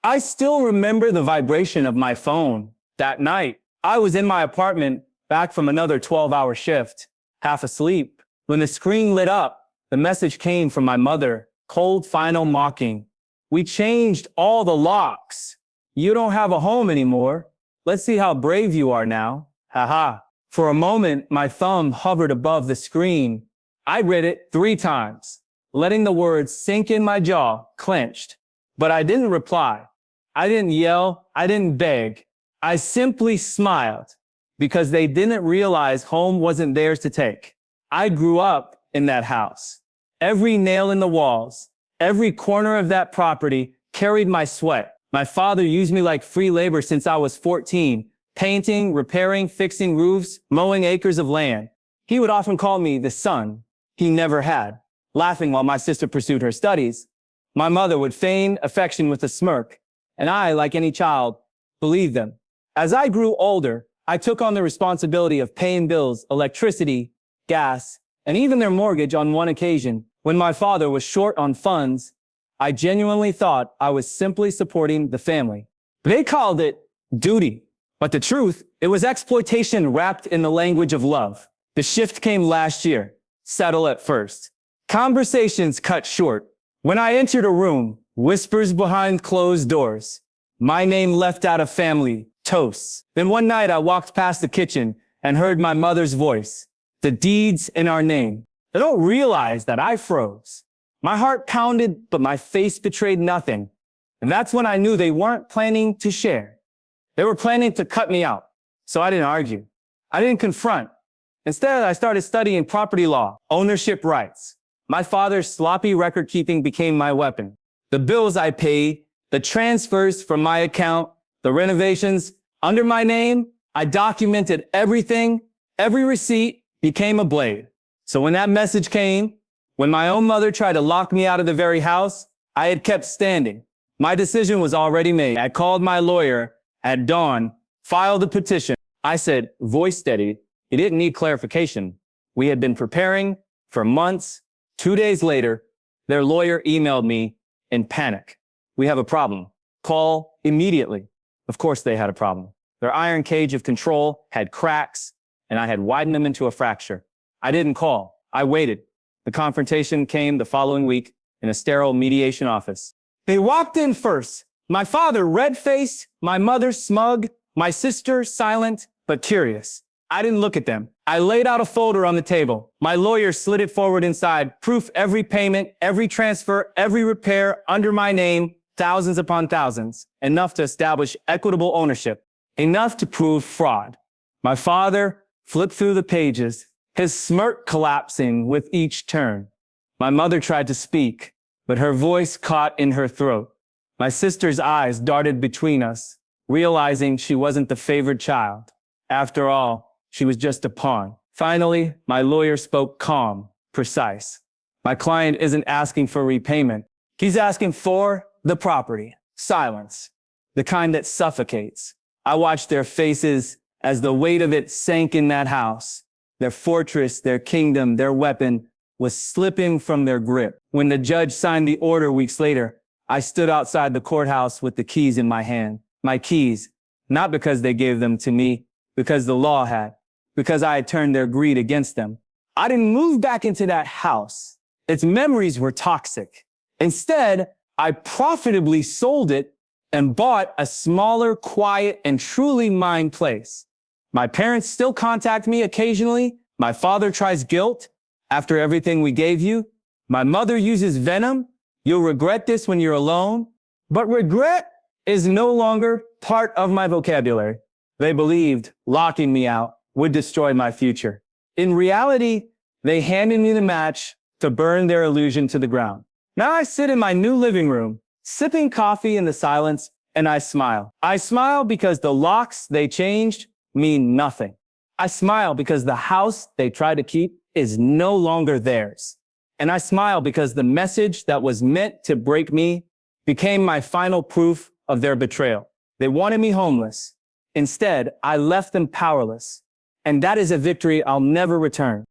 I still remember the vibration of my phone that night. I was in my apartment, back from another 12-hour shift, half asleep. When the screen lit up, the message came from my mother, cold, final, mocking. We changed all the locks. You don't have a home anymore. Let's see how brave you are now. Haha. For a moment, my thumb hovered above the screen. I read it 3 times, letting the words sink in my jaw, clenched. But I didn't reply. I didn't yell. I didn't beg. I simply smiled because they didn't realize home wasn't theirs to take. I grew up in that house. Every nail in the walls, every corner of that property carried my sweat. My father used me like free labor since I was 14, painting, repairing, fixing roofs, mowing acres of land. He would often call me the son he never had, laughing while my sister pursued her studies. My mother would feign affection with a smirk, and I, like any child, believed them. As I grew older, I took on the responsibility of paying bills, electricity, gas, and even their mortgage. On one occasion, when my father was short on funds, I genuinely thought I was simply supporting the family. They called it duty, but the truth, it was exploitation wrapped in the language of love. The shift came last year, subtle at first. Conversations cut short. When I entered a room, whispers behind closed doors. My name left out of family toasts. Then one night I walked past the kitchen and heard my mother's voice. The deeds in our name. They don't realize that I froze. My heart pounded, but my face betrayed nothing. And that's when I knew they weren't planning to share. They were planning to cut me out. So I didn't argue. I didn't confront. Instead, I started studying property law, ownership rights. My father's sloppy record keeping became my weapon. The bills I paid, the transfers from my account, the renovations under my name, I documented everything. Every receipt became a blade. So when that message came, when my own mother tried to lock me out of the very house, I had kept standing. My decision was already made. I called my lawyer at dawn, filed a petition. I said, voice steady, it didn't need clarification. We had been preparing for months. 2 days later, their lawyer emailed me in panic. We have a problem. Call immediately. Of course they had a problem. Their iron cage of control had cracks, and I had widened them into a fracture. I didn't call. I waited. The confrontation came the following week in a sterile mediation office. They walked in first. My father red-faced, my mother smug, my sister silent but curious. I didn't look at them. I laid out a folder on the table. My lawyer slid it forward inside. Proof every payment, every transfer, every repair under my name, thousands upon thousands. Enough to establish equitable ownership. Enough to prove fraud. My father flipped through the pages, his smirk collapsing with each turn. My mother tried to speak, but her voice caught in her throat. My sister's eyes darted between us, realizing she wasn't the favored child. After all, she was just a pawn. Finally, my lawyer spoke calm, precise. My client isn't asking for repayment. He's asking for the property. Silence. The kind that suffocates. I watched their faces as the weight of it sank in that house. Their fortress, their kingdom, their weapon was slipping from their grip. When the judge signed the order weeks later, I stood outside the courthouse with the keys in my hand. My keys, not because they gave them to me, because the law had, because I had turned their greed against them. I didn't move back into that house. Its memories were toxic. Instead, I profitably sold it and bought a smaller, quiet, and truly mine place. My parents still contact me occasionally. My father tries guilt after everything we gave you. My mother uses venom. You'll regret this when you're alone. But regret is no longer part of my vocabulary. They believed locking me out would destroy my future. In reality, they handed me the match to burn their illusion to the ground. Now I sit in my new living room, sipping coffee in the silence, and I smile. I smile because the locks they changed mean nothing. I smile because the house they try to keep is no longer theirs. And I smile because the message that was meant to break me became my final proof of their betrayal. They wanted me homeless. Instead, I left them powerless. And that is a victory I'll never return.